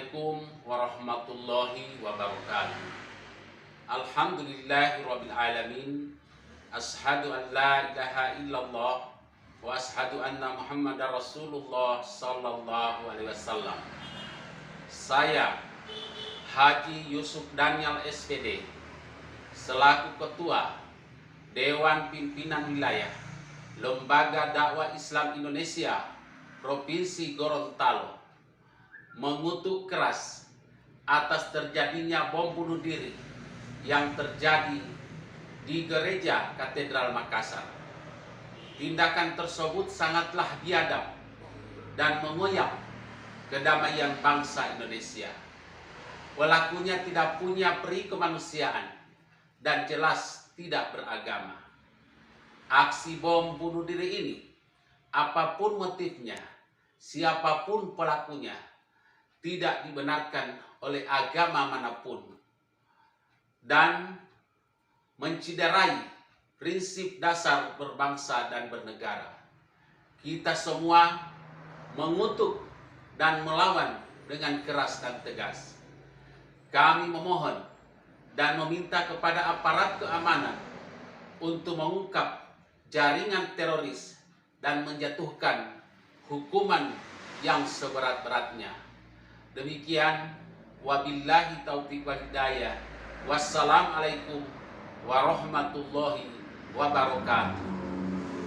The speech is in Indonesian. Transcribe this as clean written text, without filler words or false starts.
Assalamualaikum warahmatullahi wabarakatuh. Alhamdulillahirabbil alamin. Asyhadu an la ilaha illallah wa asyhadu anna Muhammadar Rasulullah sallallahu alaihi wasallam. Saya Haji Yusuf Daniel SPD selaku Ketua Dewan Pimpinan Wilayah Lembaga Dakwah Islam Indonesia Provinsi Gorontalo mengutuk keras atas terjadinya bom bunuh diri yang terjadi di Gereja Katedral Makassar. Tindakan tersebut sangatlah biadab dan mengoyak kedamaian bangsa Indonesia. Pelakunya tidak punya peri kemanusiaan dan jelas tidak beragama. Aksi bom bunuh diri ini, apapun motifnya, siapapun pelakunya, tidak dibenarkan oleh agama manapun dan menciderai prinsip dasar berbangsa dan bernegara. Kita semua mengutuk dan melawan dengan keras dan tegas. Kami memohon dan meminta kepada aparat keamanan untuk mengungkap jaringan teroris dan menjatuhkan hukuman yang seberat-beratnya. Demikian, wabillahi taufiq wal hidayah. Wassalamualaikum warahmatullahi wabarakatuh.